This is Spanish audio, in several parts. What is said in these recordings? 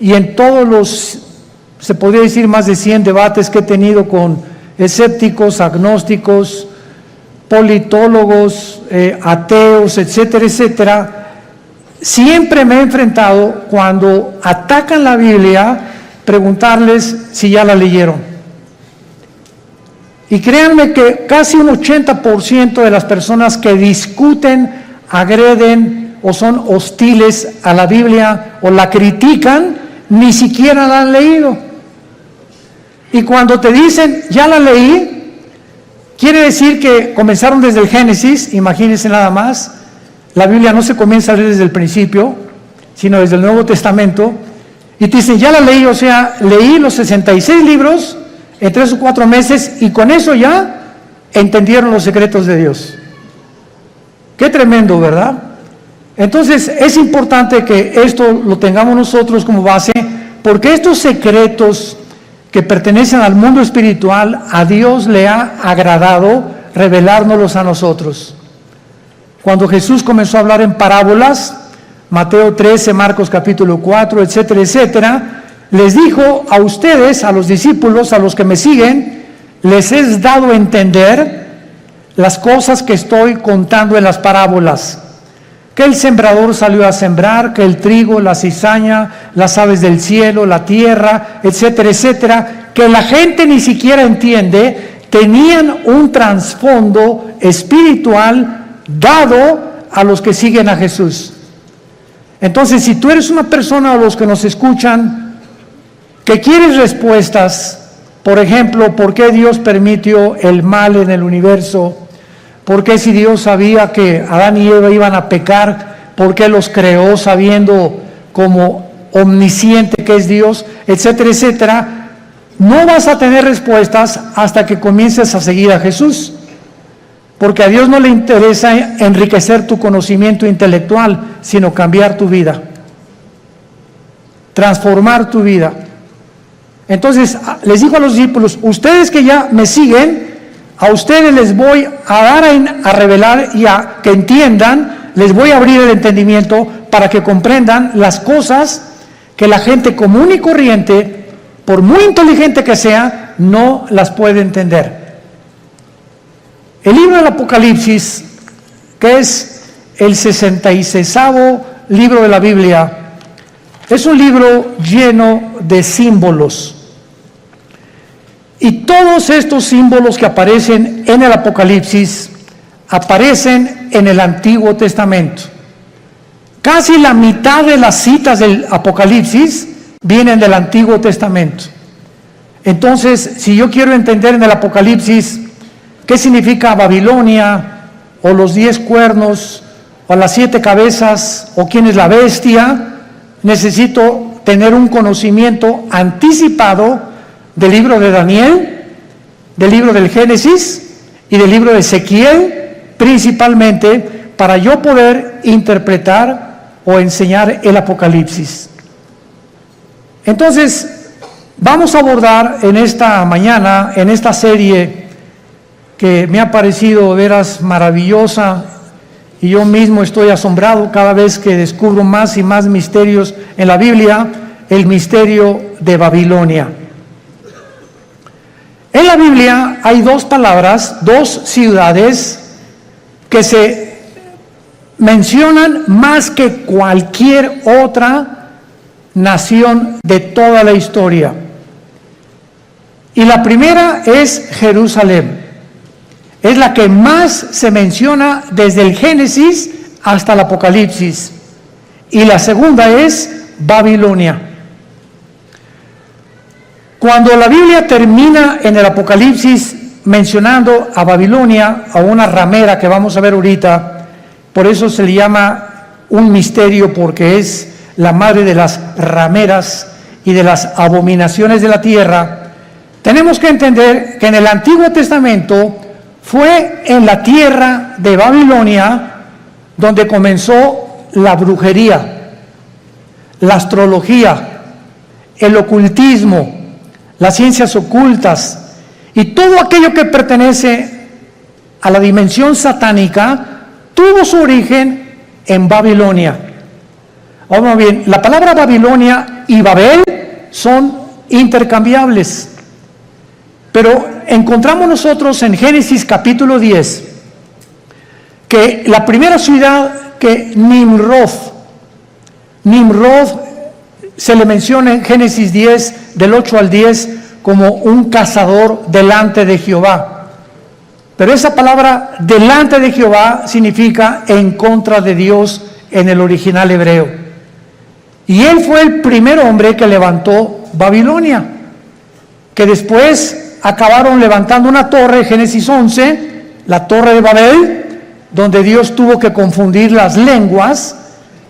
y en todos los, se podría decir, más de 100 debates que he tenido con escépticos, agnósticos, politólogos, ateos, etcétera, etcétera, siempre me he enfrentado, cuando atacan la Biblia, preguntarles si ya la leyeron. Y créanme que casi un 80% de las personas que discuten, agreden o son hostiles a la Biblia o la critican, ni siquiera la han leído. Y cuando te dicen, ya la leí, quiere decir que comenzaron desde el Génesis. Imagínense nada más, la Biblia no se comienza a leer desde el principio, sino desde el Nuevo Testamento, y te dicen, ya la leí, o sea, leí los 66 libros en 3 o 4 meses, y con eso ya entendieron los secretos de Dios. Qué tremendo, ¿verdad? Entonces es importante que esto lo tengamos nosotros como base, porque estos secretos que pertenecen al mundo espiritual, a Dios le ha agradado revelárnoslos a nosotros. Cuando Jesús comenzó a hablar en parábolas, Mateo 13, Marcos capítulo 4, etcétera, etcétera, les dijo a ustedes, a los discípulos, a los que me siguen, les he dado a entender las cosas que estoy contando en las parábolas. Que el sembrador salió a sembrar, que el trigo, la cizaña, las aves del cielo, la tierra, etcétera, etcétera, que la gente ni siquiera entiende, tenían un trasfondo espiritual dado a los que siguen a Jesús. Entonces, si tú eres una persona, o los que nos escuchan, que quieres respuestas, por ejemplo, ¿por qué Dios permitió el mal en el universo? ¿Por qué, si Dios sabía que Adán y Eva iban a pecar, por qué los creó sabiendo como omnisciente que es Dios, etcétera, etcétera? No vas a tener respuestas hasta que comiences a seguir a Jesús, porque a Dios no le interesa enriquecer tu conocimiento intelectual, sino cambiar tu vida, transformar tu vida. Entonces les dijo a los discípulos, ustedes que ya me siguen, a ustedes les voy a dar a revelar y a que entiendan, les voy a abrir el entendimiento para que comprendan las cosas que la gente común y corriente, por muy inteligente que sea, no las puede entender. El libro del Apocalipsis, que es el 66º libro de la Biblia, es un libro lleno de símbolos. Y todos estos símbolos que aparecen en el Apocalipsis aparecen en el Antiguo Testamento. Casi la mitad de las citas del Apocalipsis vienen del Antiguo Testamento. Entonces, si yo quiero entender en el Apocalipsis qué significa Babilonia, o los 10 cuernos, o las 7 cabezas, o quién es la bestia, necesito tener un conocimiento anticipado del libro de Daniel, del libro del Génesis y del libro de Ezequiel, principalmente, para yo poder interpretar o enseñar el Apocalipsis. Entonces, vamos a abordar en esta mañana, en esta serie que me ha parecido veras maravillosa, y yo mismo estoy asombrado cada vez que descubro más y más misterios en la Biblia, el misterio de Babilonia. En la Biblia hay 2 palabras, 2 ciudades que se mencionan más que cualquier otra nación de toda la historia. Y la primera es Jerusalén. Es la que más se menciona desde el Génesis hasta el Apocalipsis. Y la segunda es Babilonia. Cuando la Biblia termina en el Apocalipsis mencionando a Babilonia, a una ramera que vamos a ver ahorita, por eso se le llama un misterio, porque es la madre de las rameras y de las abominaciones de la tierra, tenemos que entender que en el Antiguo Testamento fue en la tierra de Babilonia donde comenzó la brujería, la astrología, el ocultismo, las ciencias ocultas y todo aquello que pertenece a la dimensión satánica tuvo su origen en Babilonia. Ahora bien, la palabra Babilonia y Babel son intercambiables. Pero encontramos nosotros en Génesis capítulo 10 que la primera ciudad que Nimrod se le menciona en Génesis 10 del 8 al 10 como un cazador delante de Jehová. Pero esa palabra delante de Jehová significa en contra de Dios en el original hebreo. Y él fue el primer hombre que levantó Babilonia, que después acabaron levantando una torre, Génesis 11, la torre de Babel, donde Dios tuvo que confundir las lenguas,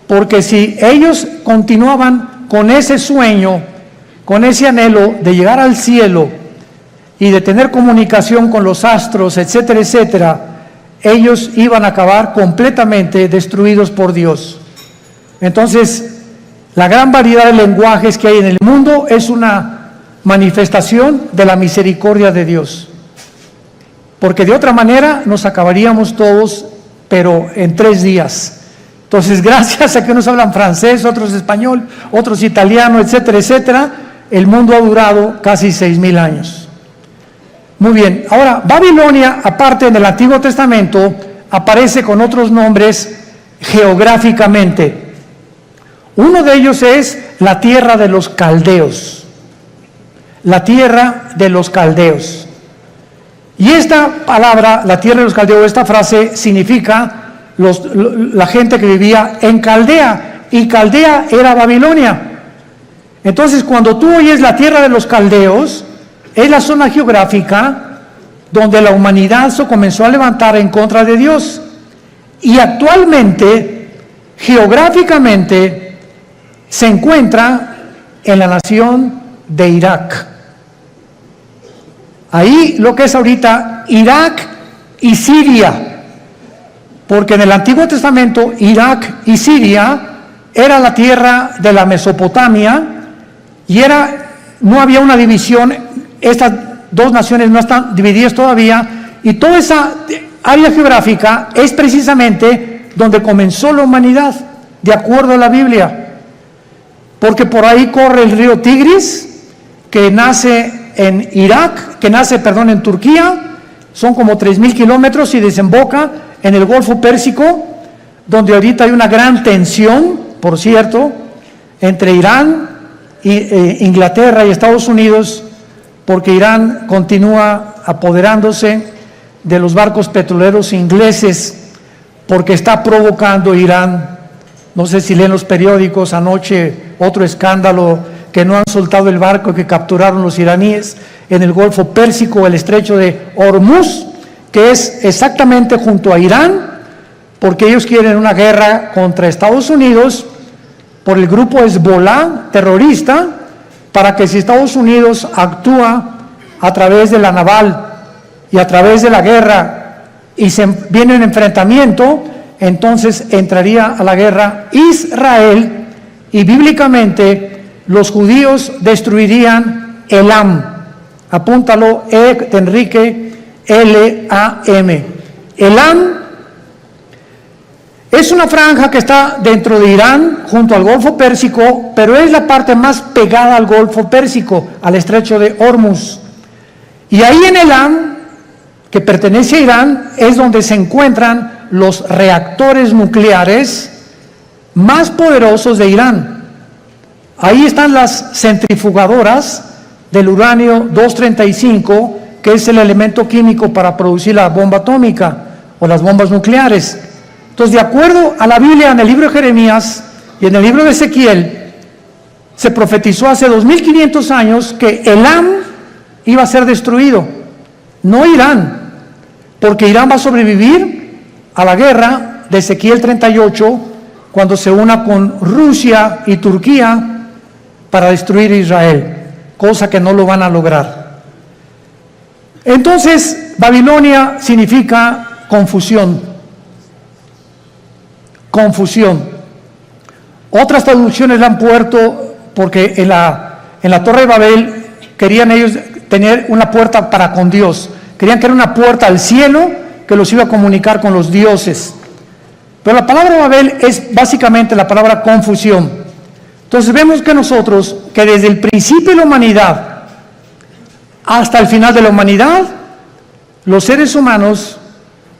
porque si ellos continuaban con ese sueño, con ese anhelo de llegar al cielo y de tener comunicación con los astros, etcétera, etcétera, ellos iban a acabar completamente destruidos por Dios. Entonces, la gran variedad de lenguajes que hay en el mundo es una manifestación de la misericordia de Dios, porque de otra manera nos acabaríamos todos, pero en 3 días. Entonces, gracias a que unos hablan francés, otros español, otros italiano, etcétera, etcétera, el mundo ha durado casi 6,000 años. Muy bien, ahora Babilonia, aparte en el Antiguo Testamento, aparece con otros nombres geográficamente. Uno de ellos es la tierra de los caldeos. La tierra de los caldeos. Y esta palabra, la tierra de los caldeos, esta frase significa la gente que vivía en Caldea, y Caldea era Babilonia. Entonces, cuando tú oyes la tierra de los caldeos, es la zona geográfica donde la humanidad se comenzó a levantar en contra de Dios. Y actualmente, geográficamente, se encuentra en la nación de Irak. Ahí lo que es ahorita Irak y Siria, porque en el Antiguo Testamento Irak y Siria era la tierra de la Mesopotamia y no había una división, estas dos naciones no están divididas todavía, y toda esa área geográfica es precisamente donde comenzó la humanidad, de acuerdo a la Biblia, porque por ahí corre el río Tigris, que nace en en Turquía, son como 3,000 kilómetros y desemboca en el Golfo Pérsico, donde ahorita hay una gran tensión, por cierto, entre Irán, Inglaterra y Estados Unidos, porque Irán continúa apoderándose de los barcos petroleros ingleses, porque está provocando Irán, no sé si leen los periódicos, anoche otro escándalo, que no han soltado el barco que capturaron los iraníes en el Golfo Pérsico, el estrecho de Hormuz, que es exactamente junto a Irán, porque ellos quieren una guerra contra Estados Unidos por el grupo Hezbollah terrorista, para que si Estados Unidos actúa a través de la naval y a través de la guerra y viene un enfrentamiento, entonces entraría a la guerra Israel, y bíblicamente los judíos destruirían Elam. Apúntalo, Enrique, L-A-M. Elam es una franja que está dentro de Irán, junto al Golfo Pérsico, pero es la parte más pegada al Golfo Pérsico, al estrecho de Hormuz. Y ahí en Elam, que pertenece a Irán, es donde se encuentran los reactores nucleares más poderosos de Irán. Ahí están las centrifugadoras del uranio 235, que es el elemento químico para producir la bomba atómica o las bombas nucleares. Entonces, de acuerdo a la Biblia, en el libro de Jeremías y en el libro de Ezequiel, se profetizó hace 2500 años que Elam iba a ser destruido, no Irán, porque Irán va a sobrevivir a la guerra de Ezequiel 38 cuando se una con Rusia y Turquía para destruir Israel, cosa que no lo van a lograr. Entonces, Babilonia significa confusión. Confusión. Otras traducciones la han puesto porque en la Torre de Babel querían ellos tener una puerta para con Dios. Querían que era una puerta al cielo que los iba a comunicar con los dioses. Pero la palabra Babel es básicamente la palabra confusión. Entonces vemos que desde el principio de la humanidad hasta el final de la humanidad, los seres humanos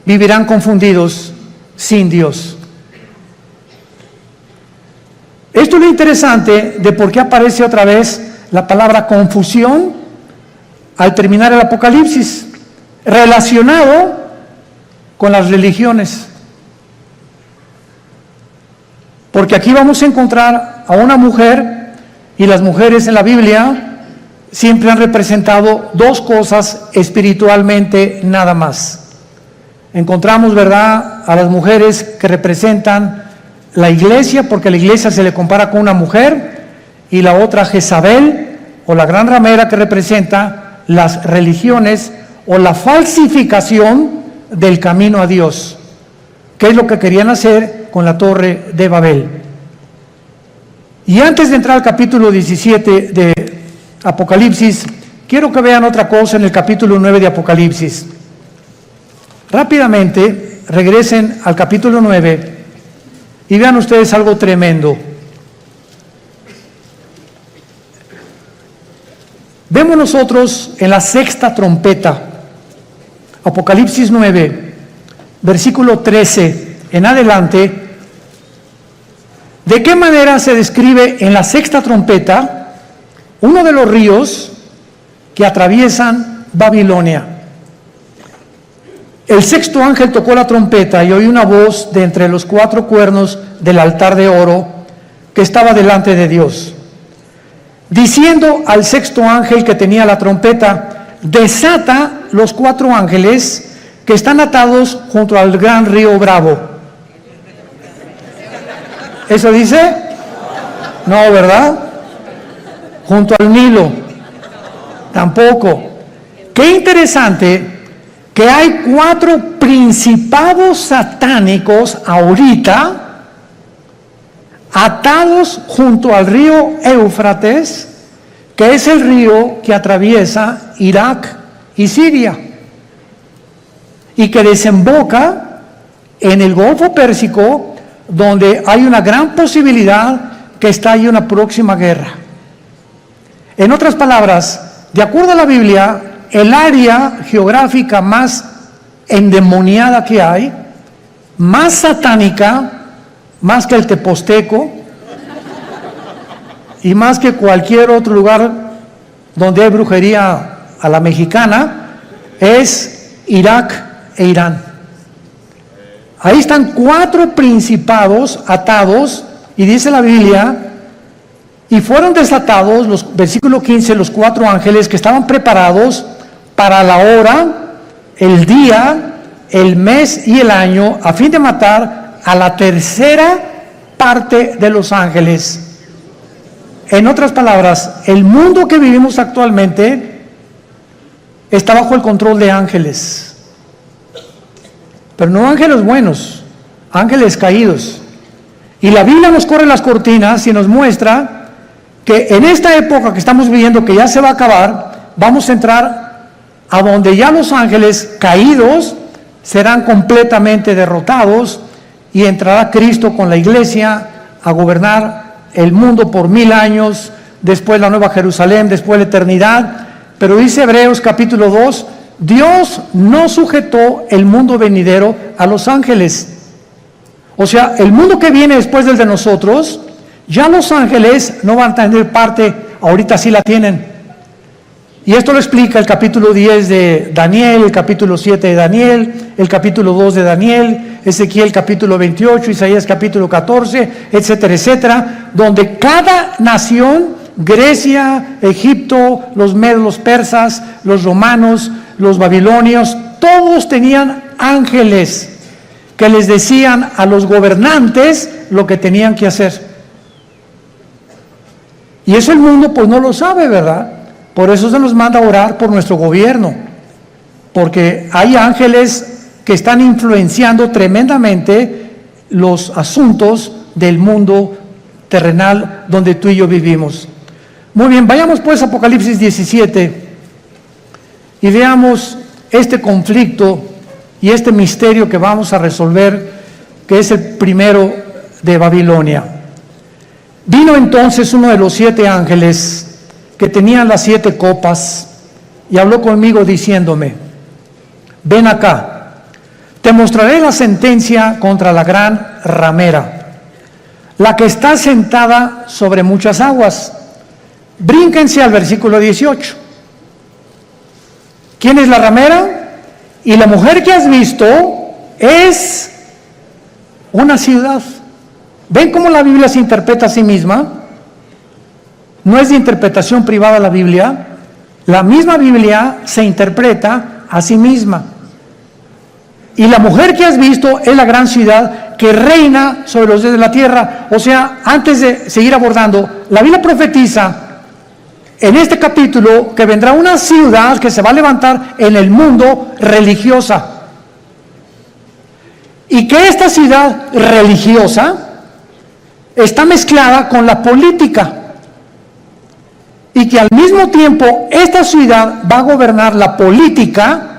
vivirán confundidos sin Dios. Esto es lo interesante de por qué aparece otra vez la palabra confusión al terminar el Apocalipsis, relacionado con las religiones. Porque aquí vamos a encontrar a una mujer, y las mujeres en la Biblia siempre han representado dos cosas espiritualmente nada más. Encontramos, ¿verdad?, a las mujeres que representan la iglesia, porque la iglesia se le compara con una mujer, y la otra Jezabel, o la gran ramera, que representa las religiones o la falsificación del camino a Dios, que es lo que querían hacer con la Torre de Babel. Y antes de entrar al capítulo 17 de Apocalipsis, quiero que vean otra cosa en el capítulo 9 de Apocalipsis. Rápidamente regresen al capítulo 9 y vean ustedes algo tremendo. Vemos nosotros en la sexta trompeta, Apocalipsis 9, versículo 13 en adelante, de qué manera se describe en la sexta trompeta uno de los ríos que atraviesan Babilonia. El sexto ángel tocó la trompeta y oí una voz de entre los cuatro cuernos del altar de oro que estaba delante de Dios, diciendo al sexto ángel que tenía la trompeta: desata los cuatro ángeles que están atados junto al gran río Bravo. ¿Eso dice? No, ¿verdad? Junto al Nilo. Tampoco. Qué interesante que hay cuatro principados satánicos ahorita atados junto al río Éufrates, que es el río que atraviesa Irak y Siria, y que desemboca en el Golfo Pérsico, donde hay una gran posibilidad que estalle una próxima guerra. En otras palabras, de acuerdo a la Biblia, el área geográfica más endemoniada que hay, más satánica, más que el Teposteco y más que cualquier otro lugar donde hay brujería a la mexicana, es Irak e Irán. Ahí están cuatro principados atados, y dice la Biblia, y fueron desatados, versículo 15, los cuatro ángeles que estaban preparados para la hora, el día, el mes y el año, a fin de matar a la tercera parte de los ángeles. En otras palabras, el mundo que vivimos actualmente está bajo el control de ángeles. Pero no ángeles buenos, ángeles caídos. Y la Biblia nos corre las cortinas y nos muestra que en esta época que estamos viviendo, que ya se va a acabar, vamos a entrar a donde ya los ángeles caídos serán completamente derrotados, y entrará Cristo con la iglesia a gobernar el mundo por 1000 años, después la Nueva Jerusalén, después la eternidad. Pero dice Hebreos capítulo 2, Dios no sujetó el mundo venidero a los ángeles. O sea, el mundo que viene después del de nosotros, ya los ángeles no van a tener parte, ahorita sí la tienen. Y esto lo explica el capítulo 10 de Daniel, el capítulo 7 de Daniel, el capítulo 2 de Daniel, Ezequiel capítulo 28, Isaías capítulo 14, etcétera, etcétera, donde cada nación, Grecia, Egipto, los medos, los persas, los romanos, los babilonios, todos tenían ángeles que les decían a los gobernantes lo que tenían que hacer. Y eso el mundo pues no lo sabe, ¿verdad? Por eso se nos manda a orar por nuestro gobierno, porque hay ángeles que están influenciando tremendamente los asuntos del mundo terrenal donde tú y yo vivimos. Muy bien, vayamos pues a Apocalipsis 17 y veamos este conflicto y este misterio que vamos a resolver, que es el primero de Babilonia. Vino entonces uno de los 7 ángeles que tenían las 7 copas y habló conmigo diciéndome: ven acá, te mostraré la sentencia contra la gran ramera, la que está sentada sobre muchas aguas. Brínquense al versículo 18. ¿Quién es la ramera? Y la mujer que has visto es una ciudad. ¿Ven cómo la Biblia se interpreta a sí misma? No es de interpretación privada la Biblia. La misma Biblia se interpreta a sí misma. Y la mujer que has visto es la gran ciudad que reina sobre los reyes de la tierra. O sea, antes de seguir abordando, la Biblia profetiza en este capítulo que vendrá una ciudad que se va a levantar en el mundo religiosa. Y que esta ciudad religiosa está mezclada con la política. Y que al mismo tiempo esta ciudad va a gobernar la política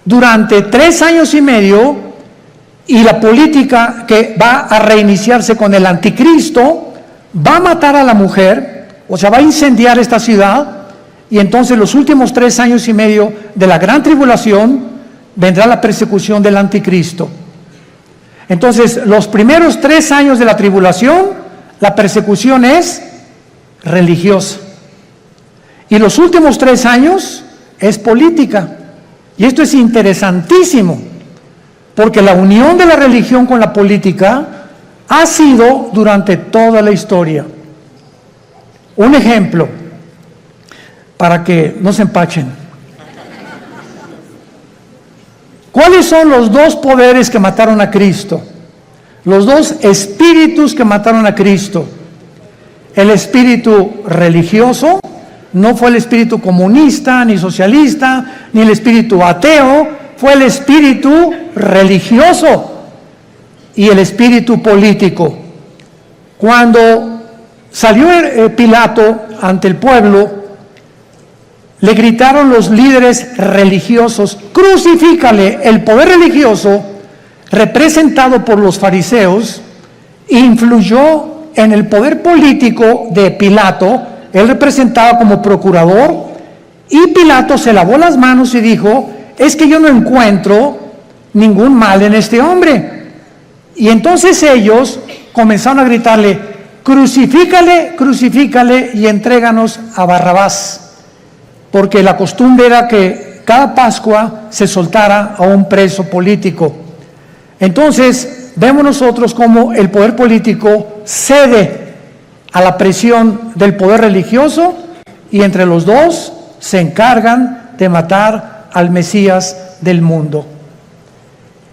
durante 3 años y medio, y la política que va a reiniciarse con el anticristo va a matar a la mujer, o sea, va a incendiar esta ciudad, y entonces los últimos 3 años y medio de la gran tribulación vendrá la persecución del anticristo. Entonces, los primeros 3 años de la tribulación, la persecución es religiosa. Y los últimos 3 años es política. Y esto es interesantísimo, porque la unión de la religión con la política ha sido durante toda la historia. Un ejemplo, para que no se empachen. ¿Cuáles son los 2 poderes que mataron a Cristo? Los 2 espíritus que mataron a Cristo. El espíritu religioso, no fue el espíritu comunista, ni socialista, ni el espíritu ateo, fue el espíritu religioso y el espíritu político. Cuando salió Pilato ante el pueblo, le gritaron los líderes religiosos: crucifícale. El poder religioso, representado por los fariseos, influyó en el poder político de Pilato. Él representaba como procurador, y Pilato se lavó las manos y dijo: es que yo no encuentro ningún mal en este hombre. Y entonces ellos comenzaron a gritarle: crucifícale, crucifícale y entréganos a Barrabás. Porque la costumbre era que cada Pascua se soltara a un preso político. Entonces, vemos nosotros cómo el poder político cede a la presión del poder religioso, y entre los 2 se encargan de matar al Mesías del mundo.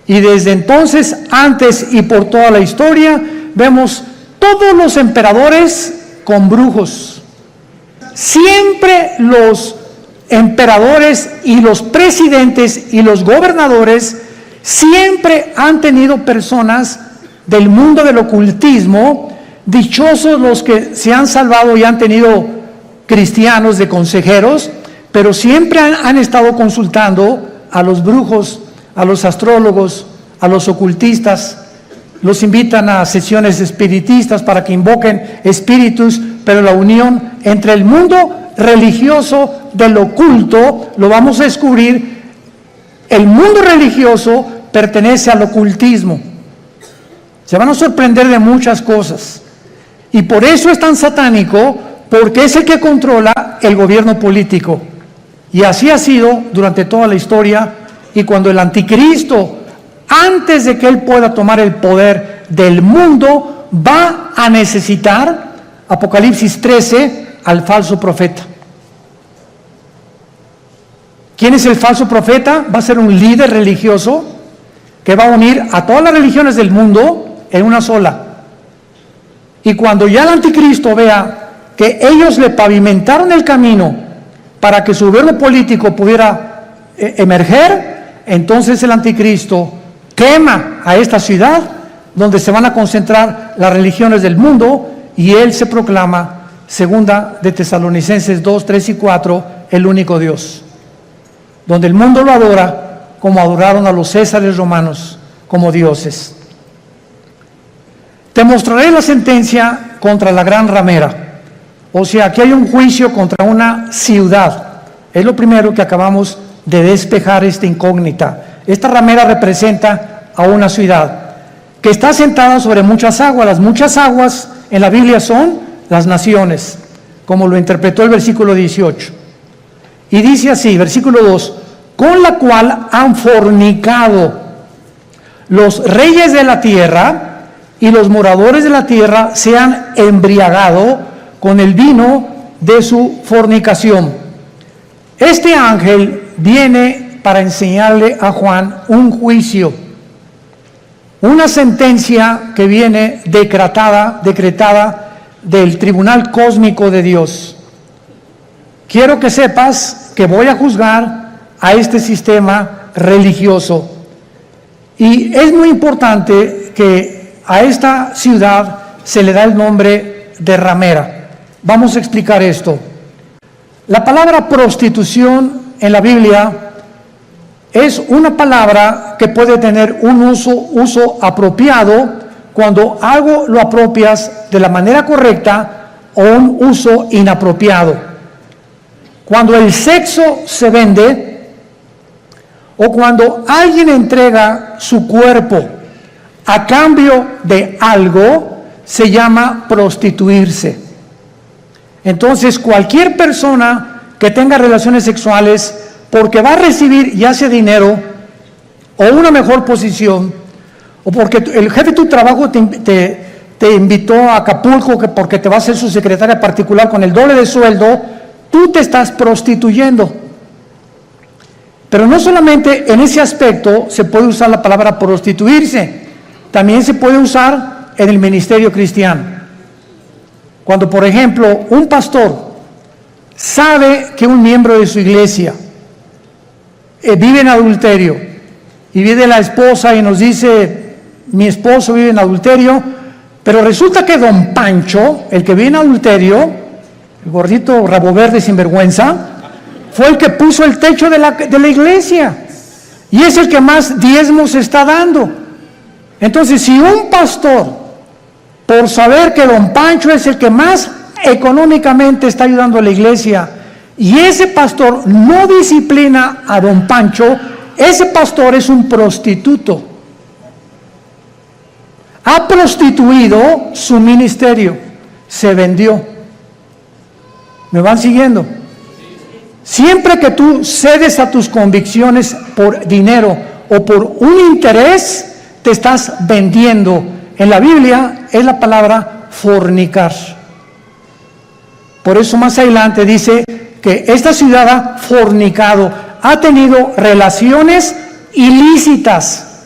Y desde entonces, antes y por toda la historia, vemos todos los emperadores con brujos. Siempre los emperadores y los presidentes y los gobernadores siempre han tenido personas del mundo del ocultismo. Dichosos los que se han salvado y han tenido cristianos de consejeros, pero siempre han estado consultando a los brujos, a los astrólogos, a los ocultistas. Los invitan a sesiones espiritistas para que invoquen espíritus, pero la unión entre el mundo religioso del oculto, lo vamos a descubrir. El mundo religioso pertenece al ocultismo. Se van a sorprender de muchas cosas, y por eso es tan satánico, porque es el que controla el gobierno político, y así ha sido durante toda la historia. Y cuando el anticristo, antes de que él pueda tomar el poder del mundo, va a necesitar, Apocalipsis 13, al falso profeta. ¿Quién es el falso profeta? Va a ser un líder religioso que va a unir a todas las religiones del mundo en una sola. Y cuando ya el anticristo vea que ellos le pavimentaron el camino para que su gobierno político pudiera emerger, entonces el anticristo quema a esta ciudad donde se van a concentrar las religiones del mundo, y él se proclama, segunda de Tesalonicenses 2, 3 y 4, el único Dios, donde el mundo lo adora como adoraron a los césares romanos como dioses. Te mostraré la sentencia contra la gran ramera. O sea, aquí hay un juicio contra una ciudad. Es lo primero que acabamos de despejar esta incógnita. Esta ramera representa a una ciudad que está sentada sobre muchas aguas. Las muchas aguas en la Biblia son las naciones, como lo interpretó el versículo 18. Y dice así, versículo 2, con la cual han fornicado los reyes de la tierra, y los moradores de la tierra se han embriagado con el vino de su fornicación. Este ángel viene para enseñarle a Juan un juicio, una sentencia que viene decretada del tribunal cósmico de Dios. Quiero que sepas que voy a juzgar a este sistema religioso. Y es muy importante que a esta ciudad se le da el nombre de ramera. Vamos a explicar esto. La palabra prostitución en la Biblia es una palabra que puede tener un uso apropiado cuando algo lo apropias de la manera correcta, o un uso inapropiado. Cuando el sexo se vende, o cuando alguien entrega su cuerpo a cambio de algo, se llama prostituirse. Entonces, cualquier persona que tenga relaciones sexuales porque va a recibir ya sea dinero o una mejor posición, o porque el jefe de tu trabajo te invitó a Acapulco porque te va a ser su secretaria particular con el doble de sueldo, tú te estás prostituyendo. Pero no solamente en ese aspecto se puede usar la palabra prostituirse, también se puede usar en el ministerio cristiano. Cuando, por ejemplo, un pastor sabe que un miembro de su iglesia vive en adulterio, y viene la esposa y nos dice, mi esposo vive en adulterio, pero resulta que don Pancho, el que vive en adulterio, el gordito rabo verde sinvergüenza, fue el que puso el techo de la iglesia, y es el que más diezmos está dando. Entonces, si un pastor, por saber que don Pancho es el que más económicamente está ayudando a la iglesia, y ese pastor no disciplina a don Pancho, ese pastor es un prostituto. Ha prostituido su ministerio, se vendió. ¿Me van siguiendo? Siempre que tú cedes a tus convicciones por dinero o por un interés, te estás vendiendo. En la Biblia es la palabra fornicar. Por eso más adelante dice que esta ciudad ha fornicado, ha tenido relaciones ilícitas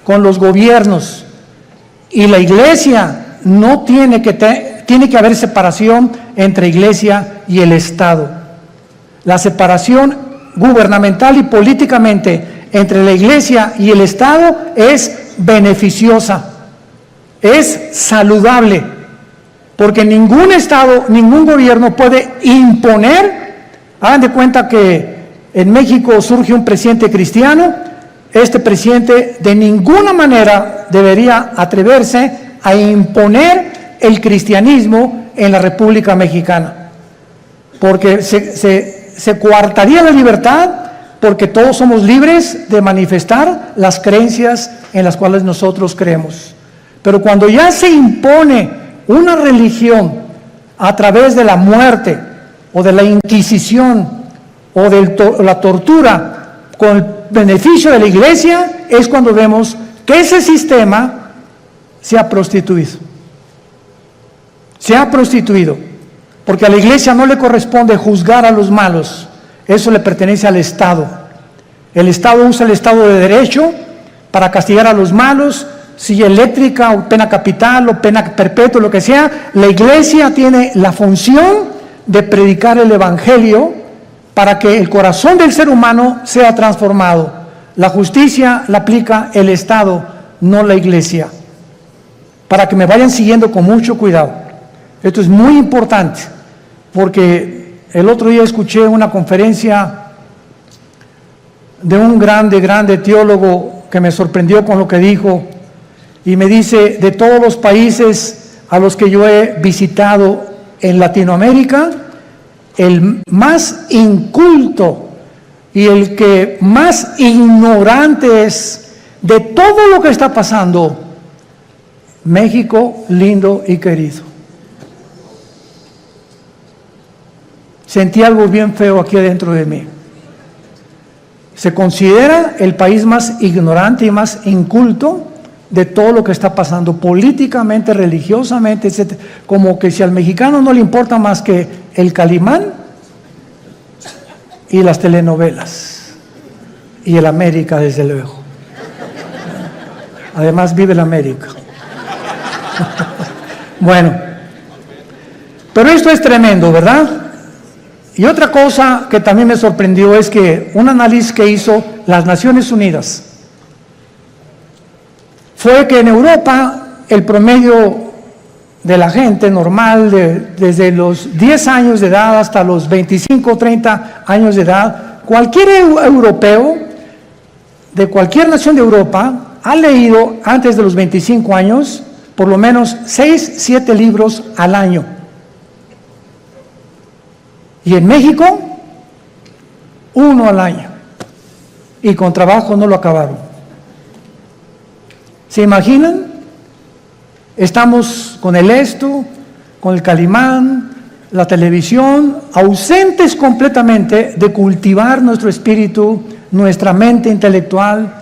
con los gobiernos, y la iglesia no tiene que haber separación entre iglesia y el Estado. La separación gubernamental y políticamente entre la iglesia y el Estado es beneficiosa, es saludable, porque ningún Estado, ningún gobierno puede imponer. Hagan de cuenta que en México surge un presidente cristiano. Este presidente de ninguna manera debería atreverse a imponer el cristianismo en la República Mexicana, porque se coartaría la libertad, porque todos somos libres de manifestar las creencias en las cuales nosotros creemos. Pero cuando ya se impone una religión a través de la muerte, o de la Inquisición, o de la tortura, con el beneficio de la iglesia, es cuando vemos que ese sistema se ha prostituido. Se ha prostituido, porque a la iglesia no le corresponde juzgar a los malos, eso le pertenece al Estado. El Estado usa el Estado de Derecho para castigar a los malos, silla eléctrica o pena capital o pena perpetua, lo que sea. La iglesia tiene la función de predicar el Evangelio para que el corazón del ser humano sea transformado. La justicia la aplica el Estado, no la iglesia. Para que me vayan siguiendo con mucho cuidado. Esto es muy importante, porque el otro día escuché una conferencia de un grande teólogo que me sorprendió con lo que dijo, y me dice, de todos los países a los que yo he visitado en Latinoamérica, el más inculto y el que más ignorante es de todo lo que está pasando, México lindo y querido. Sentí algo bien feo aquí adentro de mí. Se considera el país más ignorante y más inculto de todo lo que está pasando políticamente, religiosamente, etc. Como que si al mexicano no le importa más que el Calimán y las telenovelas y el América, desde luego. Además vive el América. Bueno, pero esto es tremendo, ¿verdad? Y otra cosa que también me sorprendió es que un análisis que hizo las Naciones Unidas fue que en Europa el promedio de la gente normal, desde los 10 años de edad hasta los 25 o 30 años de edad, cualquier europeo de cualquier nación de Europa ha leído antes de los 25 años por lo menos 6, 7 libros al año. Y en México, 1 al año. Y con trabajo no lo acabaron. ¿Se imaginan? Estamos con el esto, con el Calimán, la televisión, ausentes completamente de cultivar nuestro espíritu, nuestra mente intelectual.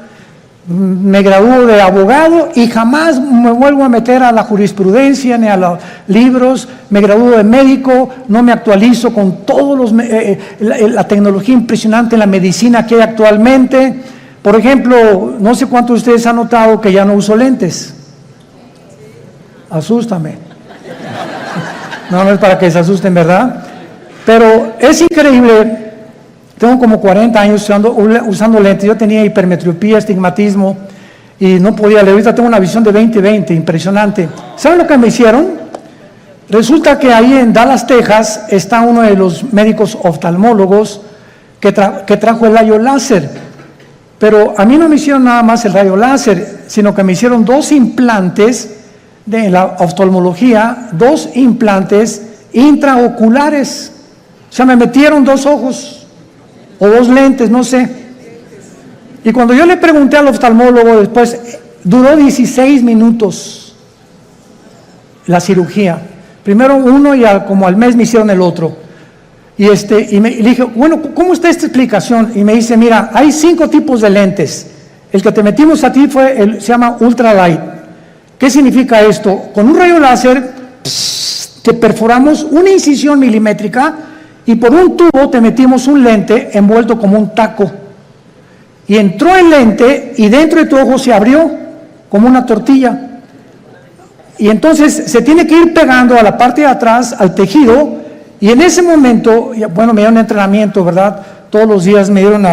Me graduó de abogado y jamás me vuelvo a meter a la jurisprudencia ni a los libros. Me graduó de médico, no me actualizo con todos la tecnología impresionante en la medicina que hay actualmente. Por ejemplo, no sé cuántos de ustedes han notado que ya no uso lentes. Asústame. No es para que se asusten, ¿verdad? Pero es increíble. Tengo como 40 años usando lentes. Yo tenía hipermetropía, estigmatismo y no podía leer. Ahorita tengo una visión de 20/20, impresionante. ¿Saben lo que me hicieron? Resulta que ahí en Dallas, Texas, está uno de los médicos oftalmólogos que trajo el rayo láser. Pero a mí no me hicieron nada más el rayo láser, sino que me hicieron 2 implantes de la oftalmología, 2 implantes intraoculares. O sea, me metieron 2 ojos o 2 lentes, no sé. Y cuando yo le pregunté al oftalmólogo después, duró 16 minutos la cirugía. Primero uno y como al mes me hicieron el otro. Y le dije, bueno, ¿cómo está esta explicación? Y me dice, mira, hay 5 tipos de lentes. El que te metimos a ti se llama ultralight. ¿Qué significa esto? Con un rayo láser te perforamos una incisión milimétrica y por un tubo te metimos un lente envuelto como un taco. Y entró el lente y dentro de tu ojo se abrió como una tortilla. Y entonces se tiene que ir pegando a la parte de atrás, al tejido. Y en ese momento, bueno, me dieron entrenamiento, ¿verdad? Todos los días me dieron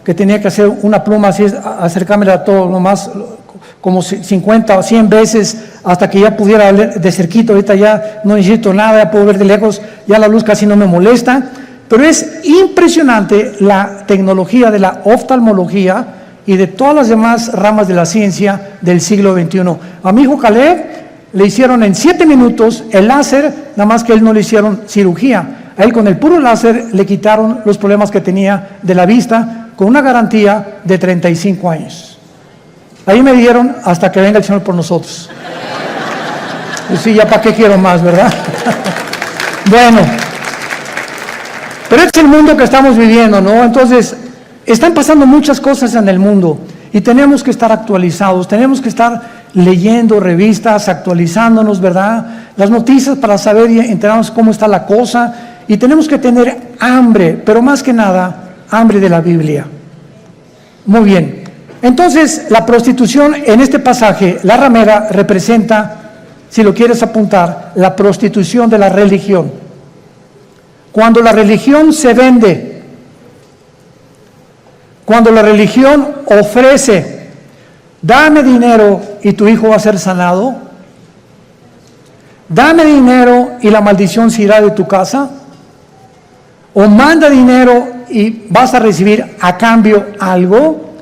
que tenía que hacer una pluma así, acercármela a todo lo más, como 50 o 100 veces, hasta que ya pudiera ver de cerquito. Ahorita ya no necesito nada, ya puedo ver de lejos, ya la luz casi no me molesta. Pero es impresionante la tecnología de la oftalmología y de todas las demás ramas de la ciencia del siglo XXI. A mi hijo Caleb le hicieron en 7 minutos el láser, nada más que a él no le hicieron cirugía. A él con el puro láser le quitaron los problemas que tenía de la vista con una garantía de 35 años. Ahí me dieron hasta que venga el Señor por nosotros. Pues sí, ya para qué quiero más, ¿verdad? Bueno, pero este es el mundo que estamos viviendo, ¿no? Entonces, están pasando muchas cosas en el mundo y tenemos que estar actualizados, tenemos que estar leyendo revistas, actualizándonos, ¿verdad? Las noticias para saber y enterarnos cómo está la cosa. Y tenemos que tener hambre, pero más que nada, hambre de la Biblia. Muy bien. Entonces, la prostitución en este pasaje, la ramera, representa, si lo quieres apuntar, la prostitución de la religión. Cuando la religión se vende, cuando la religión ofrece, dame dinero y tu hijo va a ser sanado. Dame dinero y la maldición se irá de tu casa. O manda dinero y vas a recibir a cambio algo.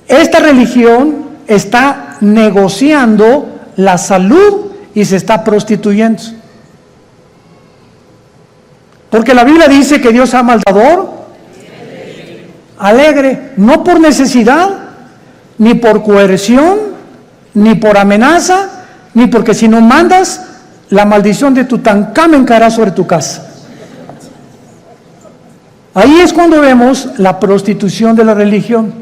Esta religión está negociando la salud y se está prostituyendo. Porque la Biblia dice que Dios ama al dador alegre, no por necesidad, ni por coerción, ni por amenaza, ni porque si no mandas, la maldición de Tutankamón caerá sobre tu casa. Ahí es cuando vemos la prostitución de la religión.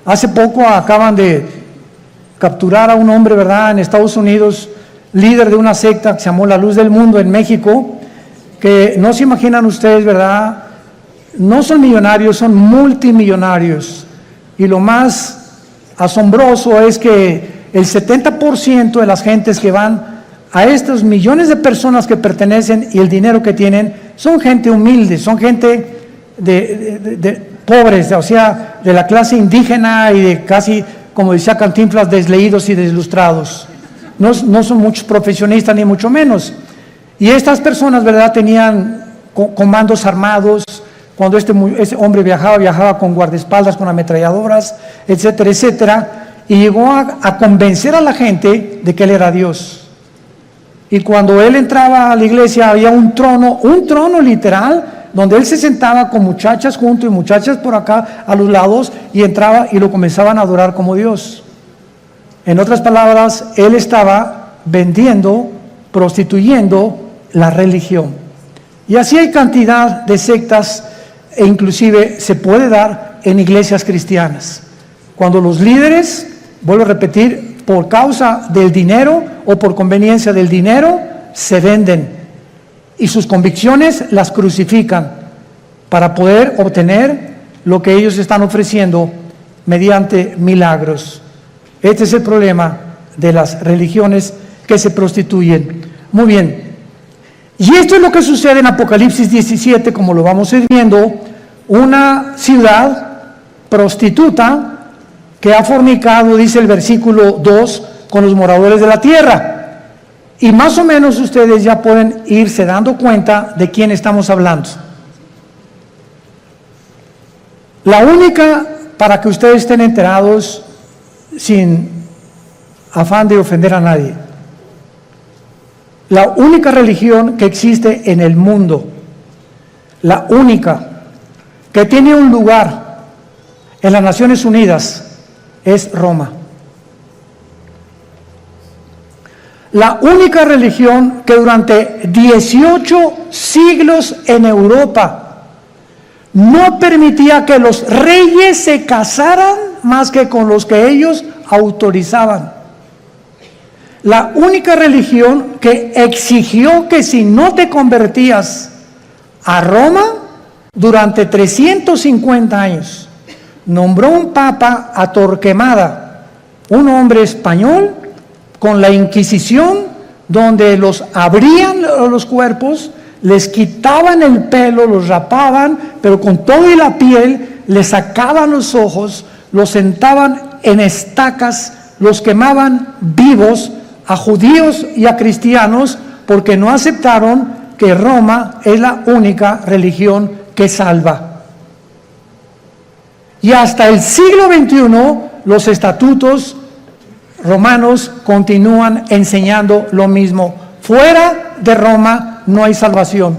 Hace poco acaban de capturar a un hombre, ¿verdad?, en Estados Unidos, líder de una secta que se llamó La Luz del Mundo en México, que no se imaginan ustedes, ¿verdad?, no son millonarios, son multimillonarios. Y lo más asombroso es que el 70% de las gentes que van a estos millones de personas que pertenecen y el dinero que tienen, son gente humilde, son gente de pobres, o sea, de la clase indígena y de casi, como decía Cantinflas, desleídos y deslustrados. No son muchos profesionistas, ni mucho menos. Y estas personas, ¿verdad?, tenían comandos armados. Cuando ese hombre viajaba con guardaespaldas, con ametralladoras, etcétera, etcétera, y llegó a convencer a la gente de que él era Dios. Y cuando él entraba a la iglesia había un trono literal, donde él se sentaba con muchachas junto y muchachas por acá a los lados, y entraba y lo comenzaban a adorar como Dios. En otras palabras, él estaba vendiendo, prostituyendo la religión. Y así hay cantidad de sectas, e inclusive se puede dar en iglesias cristianas. Cuando los líderes, vuelvo a repetir, por causa del dinero o por conveniencia del dinero, se venden y sus convicciones las crucifican para poder obtener lo que ellos están ofreciendo mediante milagros. Este es el problema de las religiones que se prostituyen. Muy bien. Y esto es lo que sucede en Apocalipsis 17, como lo vamos a ir viendo, una ciudad prostituta que ha fornicado, dice el versículo 2, con los moradores de la tierra. Y más o menos ustedes ya pueden irse dando cuenta de quién estamos hablando. La única, para que ustedes estén enterados, sin afán de ofender a nadie, la única religión que existe en el mundo, la única que tiene un lugar en las Naciones Unidas, es Roma. La única religión que durante 18 siglos en Europa no permitía que los reyes se casaran más que con los que ellos autorizaban. La única religión que exigió que si no te convertías a Roma durante 350 años, nombró un papa a Torquemada, un hombre español, con la Inquisición, donde los abrían los cuerpos, les quitaban el pelo, los rapaban, pero con todo y la piel, les sacaban los ojos, los sentaban en estacas, los quemaban vivos, a judíos y a cristianos, porque no aceptaron que Roma es la única religión que salva. Y hasta el siglo XXI los estatutos romanos continúan enseñando lo mismo. Fuera de Roma no hay salvación.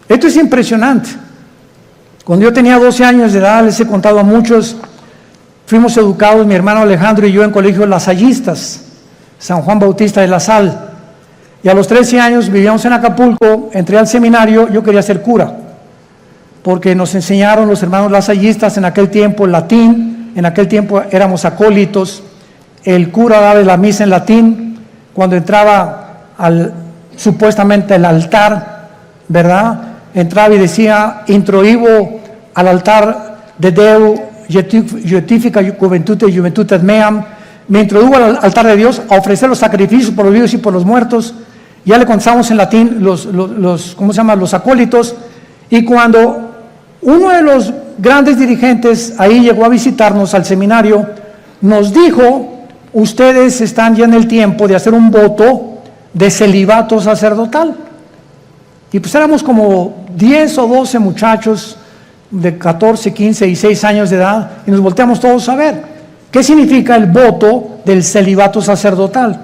Esto es impresionante. Cuando yo tenía 12 años de edad, les he contado a muchos, fuimos educados, mi hermano Alejandro y yo, en colegios lasallistas, San Juan Bautista de La Sal. Y a los 13 años vivíamos en Acapulco, entré al seminario, yo quería ser cura, porque nos enseñaron los hermanos lasallistas en aquel tiempo el latín, en aquel tiempo éramos acólitos, el cura daba la misa en latín, cuando entraba supuestamente al altar, ¿verdad?, entraba y decía, introibo al altar de Deu, Justifica Juventudes Meam, me introdujo al altar de Dios a ofrecer los sacrificios por los vivos y por los muertos. Ya le contamos en latín los acólitos. Y cuando uno de los grandes dirigentes ahí llegó a visitarnos al seminario, nos dijo, ustedes están ya en el tiempo de hacer un voto de celibato sacerdotal. Y pues éramos como 10 o 12 muchachos de 14, 15 y 6 años de edad, y nos volteamos todos a ver. ¿Qué significa el voto del celibato sacerdotal?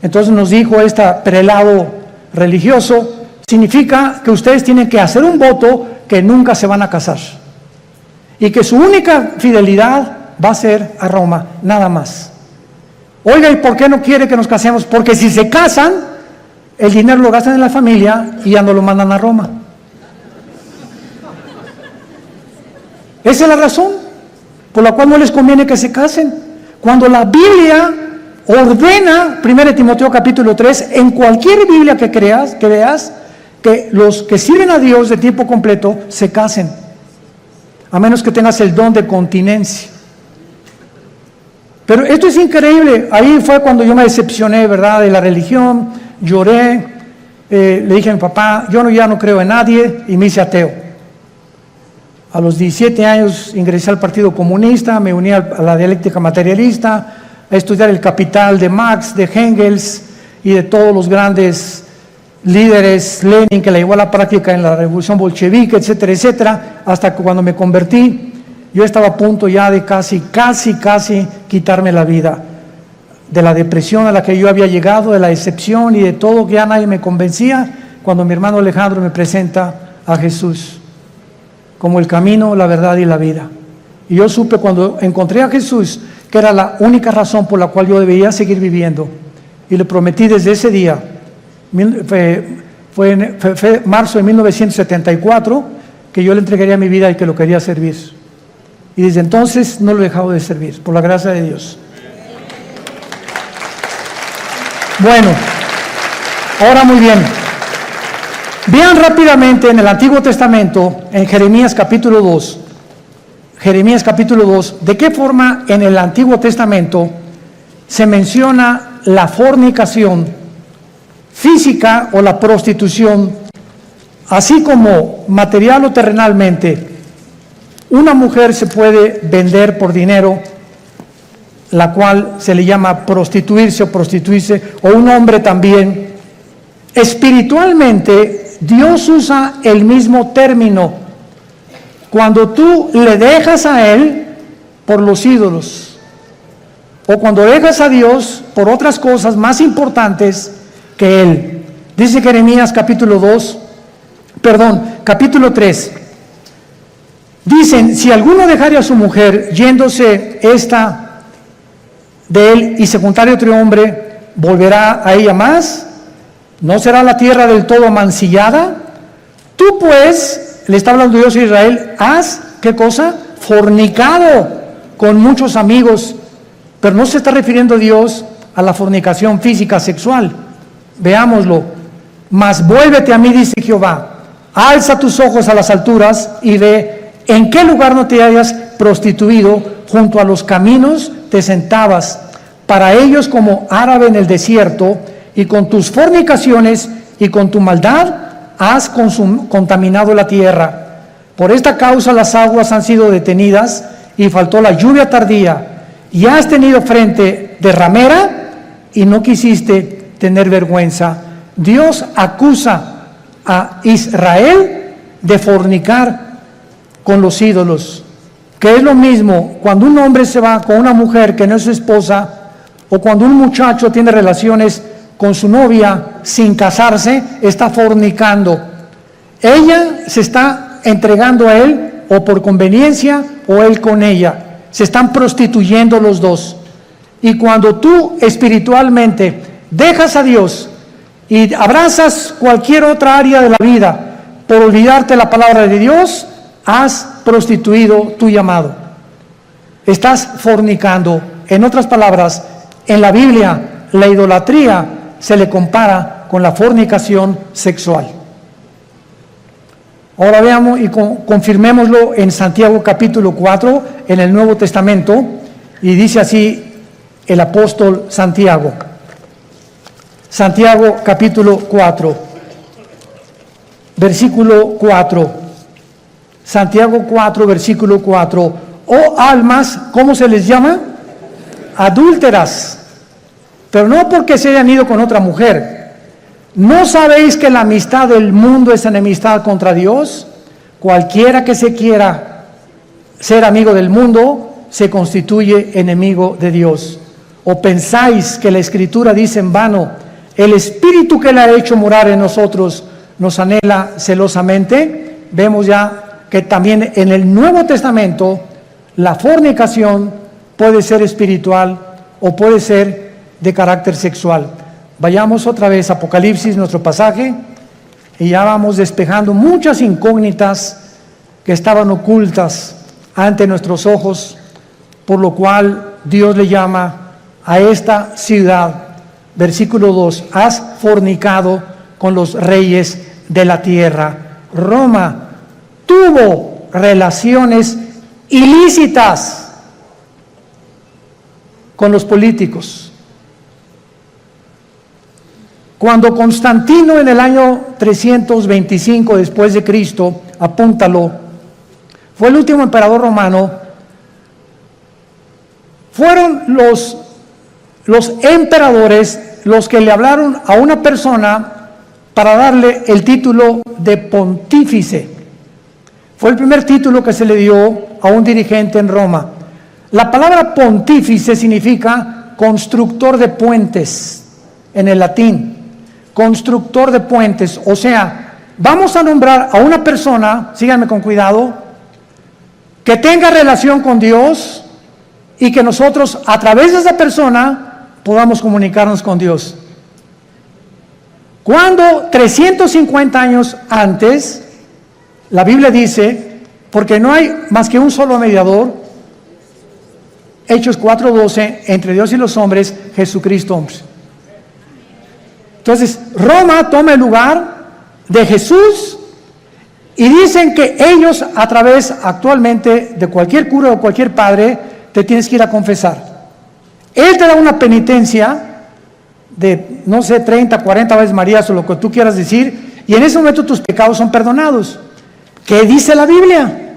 Entonces nos dijo este prelado religioso, significa que ustedes tienen que hacer un voto que nunca se van a casar y que su única fidelidad va a ser a Roma, nada más. Oiga, ¿y por qué no quiere que nos casemos? Porque si se casan, el dinero lo gastan en la familia y ya no lo mandan a Roma. Esa es la razón por la cual no les conviene que se casen. Cuando la Biblia ordena, 1 Timoteo capítulo 3, en cualquier Biblia que veas, que los que sirven a Dios de tiempo completo se casen, a menos que tengas el don de continencia. Pero esto es increíble. Ahí fue cuando yo me decepcioné, ¿verdad?, de la religión. Lloré, le dije a mi papá, yo ya no creo en nadie, y me hice ateo. A los 17 años ingresé al Partido Comunista, me uní a la dialéctica materialista, a estudiar el Capital de Marx, de Engels y de todos los grandes líderes, Lenin, que la llevó a la práctica en la revolución bolchevique, etcétera, etcétera, hasta que cuando me convertí, yo estaba a punto ya de casi quitarme la vida, de la depresión a la que yo había llegado, de la decepción y de todo, que ya nadie me convencía, cuando mi hermano Alejandro me presenta a Jesús como el camino, la verdad y la vida. Y yo supe cuando encontré a Jesús que era la única razón por la cual yo debía seguir viviendo. Y le prometí desde ese día, fue marzo de 1974, que yo le entregaría mi vida y que lo quería servir. Y desde entonces no lo he dejado de servir, por la gracia de Dios. Bueno, ahora muy bien. Vean rápidamente en el Antiguo Testamento, en Jeremías capítulo 2, de qué forma en el Antiguo Testamento se menciona la fornicación física o la prostitución, así como material o terrenalmente. Una mujer se puede vender por dinero, la cual se le llama prostituirse, o un hombre también. Espiritualmente, Dios usa el mismo término. Cuando tú le dejas a Él por los ídolos, o cuando dejas a Dios por otras cosas más importantes que Él. Dice Jeremías capítulo 3. Dicen, si alguno dejare a su mujer yéndose esta de él y se juntare a otro hombre, ¿volverá a ella más? ¿No será la tierra del todo mancillada? Tú pues, le está hablando Dios a Israel, has, ¿qué cosa? Fornicado con muchos amigos. Pero no se está refiriendo Dios a la fornicación física sexual. Veámoslo. Mas vuélvete a mí, dice Jehová, alza tus ojos a las alturas y ve en qué lugar no te hayas prostituido, junto a los caminos te sentabas, para ellos como árabe en el desierto, y con tus fornicaciones y con tu maldad has contaminado la tierra. Por esta causa las aguas han sido detenidas y faltó la lluvia tardía, y has tenido frente de ramera y no quisiste tener vergüenza. Dios acusa a Israel de fornicar con los ídolos, que es lo mismo cuando un hombre se va con una mujer que no es su esposa, o cuando un muchacho tiene relaciones con su novia sin casarse, está fornicando. Ella se está entregando a él o por conveniencia, o él con ella. Se están prostituyendo los dos. Y cuando tú espiritualmente dejas a Dios y abrazas cualquier otra área de la vida por olvidarte la palabra de Dios, has prostituido tu llamado. Estás fornicando. En otras palabras, en la Biblia, la idolatría se le compara con la fornicación sexual. Ahora veamos y confirmémoslo en Santiago capítulo 4, en el Nuevo Testamento, y dice así el apóstol Santiago. Santiago capítulo 4, versículo 4. Santiago 4, versículo 4. Oh almas, ¿cómo se les llama? Adúlteras, pero no porque se hayan ido con otra mujer. ¿No sabéis que la amistad del mundo es enemistad contra Dios? Cualquiera que se quiera ser amigo del mundo se constituye enemigo de Dios. ¿O pensáis que la Escritura dice en vano, el Espíritu que Él ha hecho morar en nosotros nos anhela celosamente? Vemos ya que también en el Nuevo Testamento la fornicación puede ser espiritual o puede ser de carácter sexual. Vayamos otra vez a Apocalipsis, nuestro pasaje, y ya vamos despejando muchas incógnitas que estaban ocultas ante nuestros ojos, por lo cual Dios le llama a esta ciudad, versículo 2, has fornicado con los reyes de la tierra. Roma tuvo relaciones ilícitas con los políticos. Cuando Constantino en el año 325 después de Cristo, apúntalo, fue el último emperador romano, fueron los emperadores los que le hablaron a una persona para darle el título de pontífice. Fue el primer título que se le dio a un dirigente en Roma. La palabra pontífice significa constructor de puentes en el latín. Constructor de puentes, o sea, vamos a nombrar a una persona, síganme con cuidado, que tenga relación con Dios y que nosotros a través de esa persona podamos comunicarnos con Dios. Cuando 350 años antes, la Biblia dice, porque no hay más que un solo mediador, Hechos 4:12, entre Dios y los hombres, Jesucristo hombre. Entonces, Roma toma el lugar de Jesús y dicen que ellos a través actualmente de cualquier cura o cualquier padre te tienes que ir a confesar. Él te da una penitencia de, no sé, 30, 40 veces Marías o lo que tú quieras decir, y en ese momento tus pecados son perdonados. ¿Qué dice la Biblia?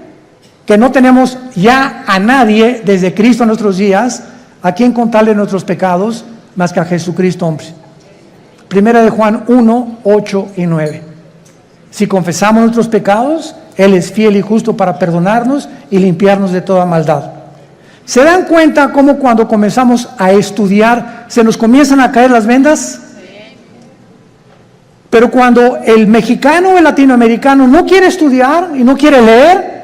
Que no tenemos ya a nadie desde Cristo en nuestros días a quien contarle nuestros pecados más que a Jesucristo hombre. Primera de Juan 1, 8 y 9. Si confesamos nuestros pecados, Él es fiel y justo para perdonarnos y limpiarnos de toda maldad. ¿Se dan cuenta cómo cuando comenzamos a estudiar se nos comienzan a caer las vendas? Pero cuando el mexicano o el latinoamericano no quiere estudiar y no quiere leer,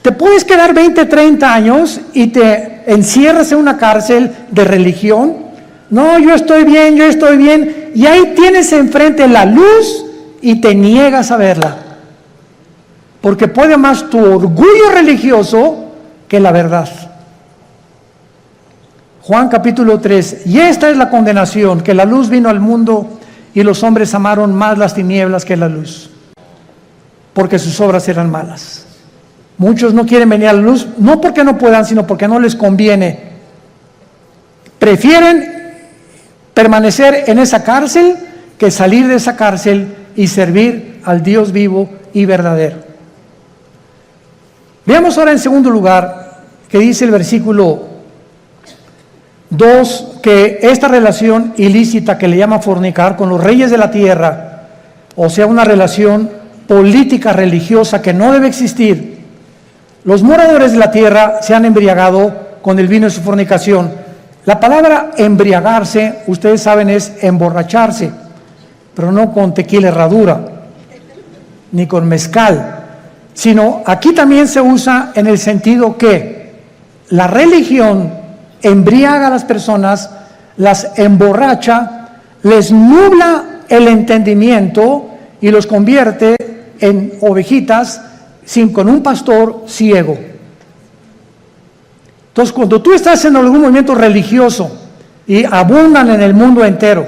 te puedes quedar 20, 30 años y te encierras en una cárcel de religión. No, yo estoy bien, y ahí tienes enfrente la luz y te niegas a verla, porque puede más tu orgullo religioso que la verdad. Juan capítulo 3, y esta es la condenación, que la luz vino al mundo y los hombres amaron más las tinieblas que la luz, porque sus obras eran malas. Muchos no quieren venir a la luz, no porque no puedan, sino porque no les conviene. Prefieren permanecer en esa cárcel que salir de esa cárcel y servir al Dios vivo y verdadero. Veamos ahora en segundo lugar que dice el versículo 2, que esta relación ilícita que le llama fornicar con los reyes de la tierra, o sea, una relación política religiosa que no debe existir. Los moradores de la tierra se han embriagado con el vino de su fornicación. La palabra embriagarse, ustedes saben, es emborracharse, pero no con tequila herradura, ni con mezcal, sino aquí también se usa en el sentido que la religión embriaga a las personas, las emborracha, les nubla el entendimiento y los convierte en ovejitas con un pastor ciego. Entonces, cuando tú estás en algún movimiento religioso y abundan en el mundo entero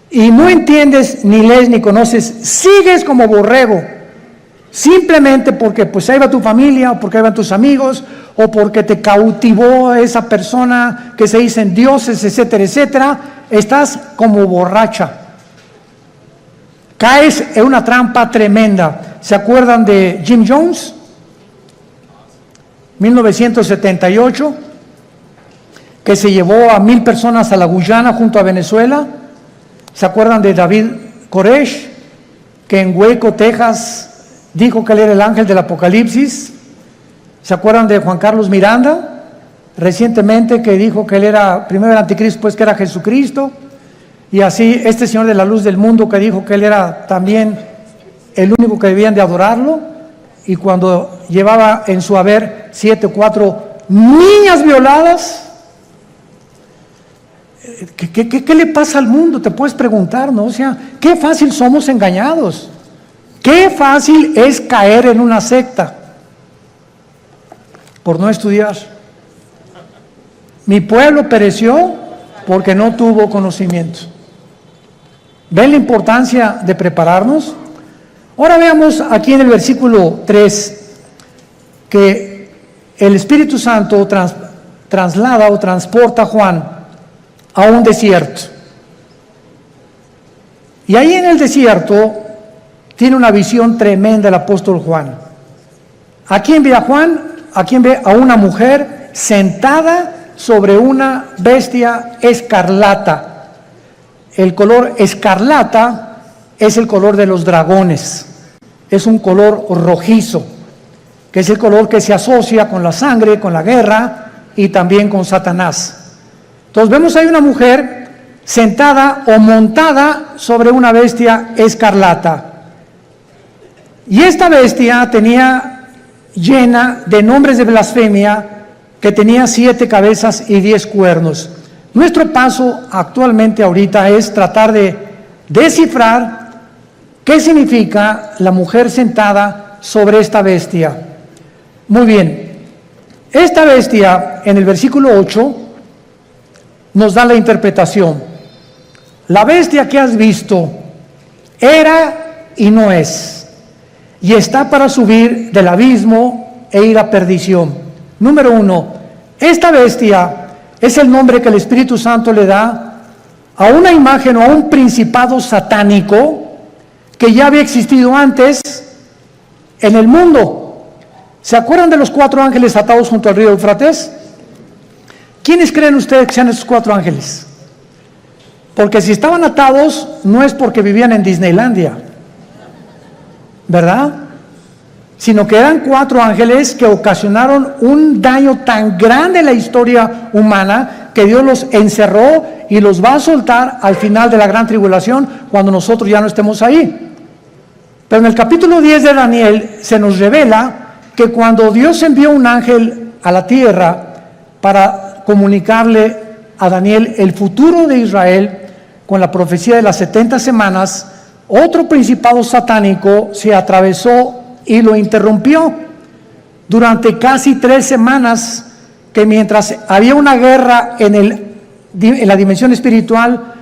y no entiendes, ni lees, ni conoces, sigues como borrego, simplemente porque pues ahí va tu familia, o porque ahí van tus amigos, o porque te cautivó esa persona que se dicen dioses, etcétera, etcétera, estás como borracha. Caes en una trampa tremenda. ¿Se acuerdan de Jim Jones? 1978, que se llevó a 1,000 personas a la Guyana junto a Venezuela. ¿Se acuerdan de David Koresh, que en Waco, Texas, dijo que él era el ángel del Apocalipsis? ¿Se acuerdan de Juan Carlos Miranda, recientemente que dijo que él era primero el anticristo, pues que era Jesucristo, y así este señor de la luz del mundo que dijo que él era también el único que debían de adorarlo, y cuando llevaba en su haber 7 o 4 niñas violadas. ¿Qué le pasa al mundo? Te puedes preguntar, ¿no? O sea, qué fácil somos engañados, qué fácil es caer en una secta por no estudiar. Mi pueblo pereció porque no tuvo conocimiento. ¿Ven la importancia de prepararnos? Ahora veamos aquí en el versículo 3 que el Espíritu Santo traslada o transporta a Juan a un desierto. Y ahí en el desierto tiene una visión tremenda el apóstol Juan. ¿A quién ve a Juan? ¿A quién ve? A una mujer sentada sobre una bestia escarlata. El color escarlata es el color de los dragones. Es un color rojizo, que es el color que se asocia con la sangre, con la guerra y también con Satanás. Entonces vemos ahí una mujer sentada o montada sobre una bestia escarlata. Y esta bestia tenía llena de nombres de blasfemia, que tenía 7 cabezas y 10 cuernos. Nuestro paso actualmente ahorita es tratar de descifrar qué significa la mujer sentada sobre esta bestia. Muy bien, esta bestia en el versículo 8 nos da la interpretación. La bestia que has visto era y no es, y está para subir del abismo e ir a perdición. Número 1, esta bestia es el nombre que el Espíritu Santo le da a una imagen o a un principado satánico que ya había existido antes en el mundo. ¿Se acuerdan de los 4 ángeles atados junto al río Éufrates? ¿Quiénes creen ustedes que sean esos 4 ángeles? Porque si estaban atados, no es porque vivían en Disneylandia, ¿verdad? Sino que eran 4 ángeles que ocasionaron un daño tan grande en la historia humana que Dios los encerró y los va a soltar al final de la gran tribulación, cuando nosotros ya no estemos ahí. Pero en el capítulo 10 de Daniel se nos revela que cuando Dios envió un ángel a la tierra para comunicarle a Daniel el futuro de Israel con la profecía de las 70 semanas, otro principado satánico se atravesó y lo interrumpió durante casi 3 semanas, que mientras había una guerra en la dimensión espiritual,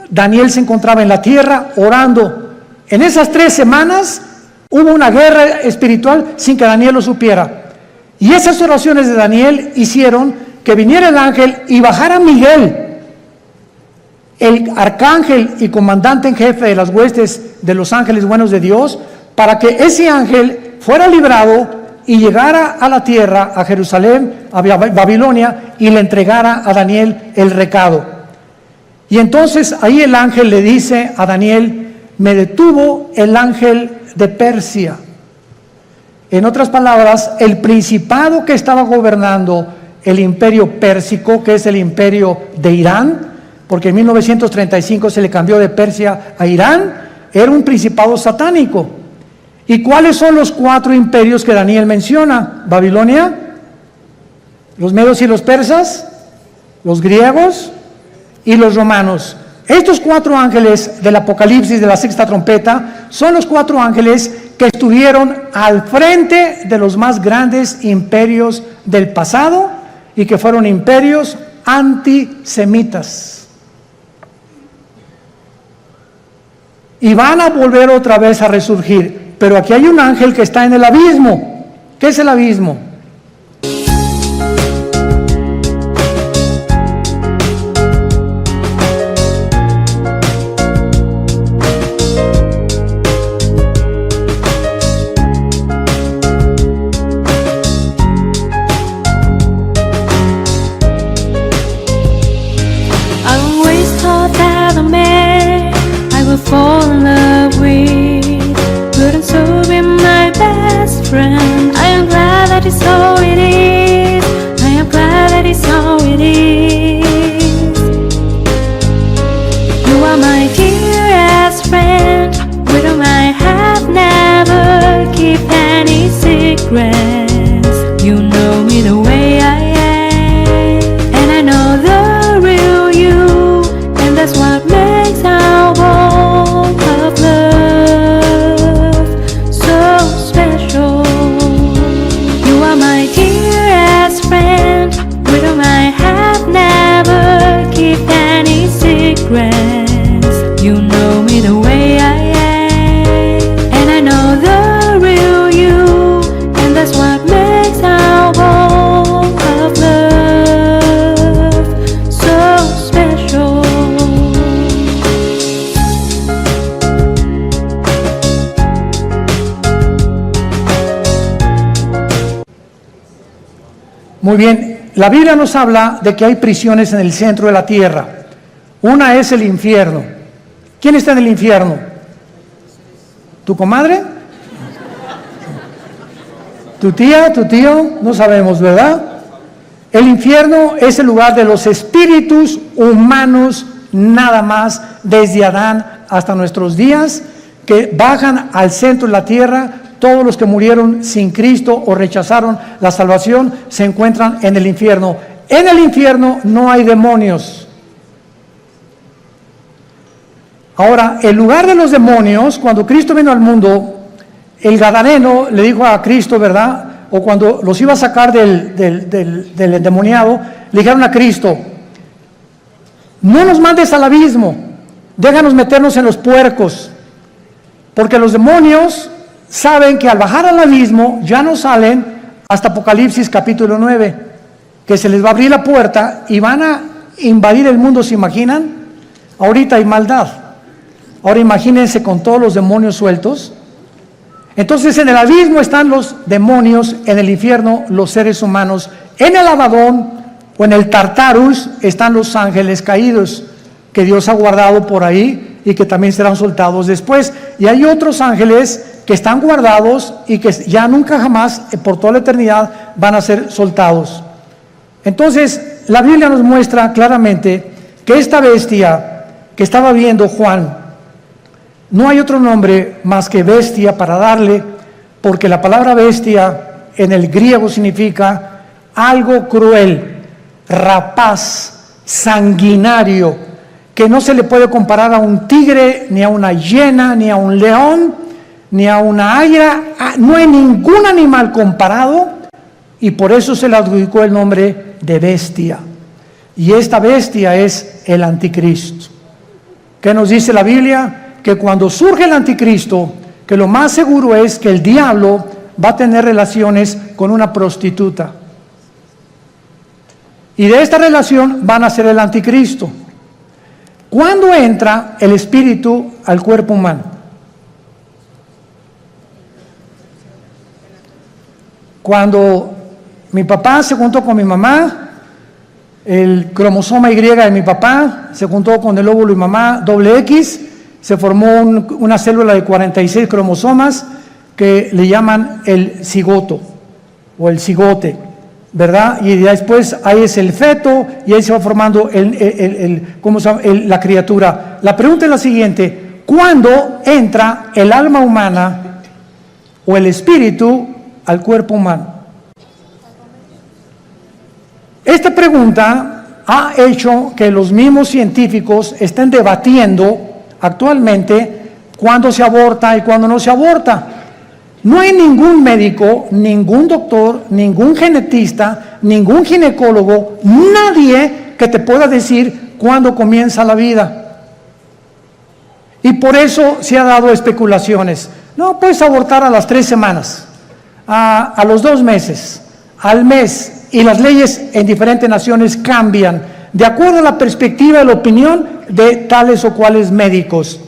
Daniel se encontraba en la tierra orando. En esas 3 semanas hubo una guerra espiritual sin que Daniel lo supiera, y esas oraciones de Daniel hicieron que viniera el ángel y bajara Miguel, el arcángel y comandante en jefe de las huestes de los ángeles buenos de Dios, para que ese ángel fuera librado y llegara a la tierra, a Jerusalén, a Babilonia, y le entregara a Daniel el recado. Y entonces ahí el ángel le dice a Daniel: me detuvo el ángel de Persia. En otras palabras, el principado que estaba gobernando el imperio pérsico, que es el imperio de Irán, porque en 1935 se le cambió de Persia a Irán, era un principado satánico. ¿Y cuáles son los 4 imperios que Daniel menciona? Babilonia, los medos y los persas, los griegos y los romanos. Estos 4 ángeles del Apocalipsis de la 6ª trompeta son los 4 ángeles que estuvieron al frente de los más grandes imperios del pasado y que fueron imperios antisemitas. Y van a volver otra vez a resurgir. Pero aquí hay un ángel que está en el abismo. ¿Qué es el abismo? Fall in love with, but I'm so be my best friend. I am glad that it's secrets. You know me the way I am, and I know the real you, and that's what makes our bond of love so special. You are my dearest friend, with whom I have never kept any secrets. You know me the way I am, and I know the real you, and that's what makes our bond of love so special. Muy bien, la Biblia nos habla de que hay prisiones en el centro de la tierra. Una es el infierno. ¿Quién está en el infierno? ¿Tu comadre? ¿Tu tía? ¿Tu tío? No sabemos, ¿verdad? El infierno es el lugar de los espíritus humanos, nada más, desde Adán hasta nuestros días, que bajan al centro de la tierra. Todos los que murieron sin Cristo o rechazaron la salvación se encuentran en el infierno. En el infierno no hay demonios. Ahora, el lugar de los demonios, cuando Cristo vino al mundo, el gadareno le dijo a Cristo, ¿verdad? O cuando los iba a sacar del endemoniado, le dijeron a Cristo: no nos mandes al abismo, déjanos meternos en los puercos, porque los demonios saben que al bajar al abismo ya no salen hasta Apocalipsis capítulo 9, que se les va a abrir la puerta y van a invadir el mundo. ¿Se imaginan? Ahorita hay maldad. Ahora imagínense con todos los demonios sueltos. Entonces en el abismo están los demonios, en el infierno los seres humanos, en el Abadón o en el Tartarus están los ángeles caídos que Dios ha guardado por ahí y que también serán soltados después. Y hay otros ángeles que están guardados y que ya nunca jamás, por toda la eternidad, van a ser soltados. Entonces la Biblia nos muestra claramente que esta bestia que estaba viendo Juan, no hay otro nombre más que bestia para darle, porque la palabra bestia en el griego significa algo cruel, rapaz, sanguinario, que no se le puede comparar a un tigre, ni a una hiena, ni a un león, ni a una águila. No hay ningún animal comparado, y por eso se le adjudicó el nombre de bestia. Y esta bestia es el anticristo. ¿Qué nos dice la Biblia? Que cuando surge el anticristo, que lo más seguro es que el diablo va a tener relaciones con una prostituta. Y de esta relación van a ser el anticristo. ¿Cuándo entra el espíritu al cuerpo humano? Cuando mi papá se juntó con mi mamá, el cromosoma Y de mi papá se juntó con el óvulo de mi mamá, doble X, se formó una célula de 46 cromosomas que le llaman el cigoto o el cigote, ¿verdad? Y después ahí es el feto y ahí se va formando la criatura. La pregunta es la siguiente: ¿cuándo entra el alma humana o el espíritu al cuerpo humano? Esta pregunta ha hecho que los mismos científicos estén debatiendo actualmente cuándo se aborta y cuándo no se aborta. No hay ningún médico, ningún doctor, ningún genetista, ningún ginecólogo, nadie que te pueda decir cuándo comienza la vida. Y por eso se ha dado especulaciones. No, puedes abortar a las 3 semanas, a los 2 meses, al mes, y las leyes en diferentes naciones cambian de acuerdo a la perspectiva y la opinión de tales o cuales médicos.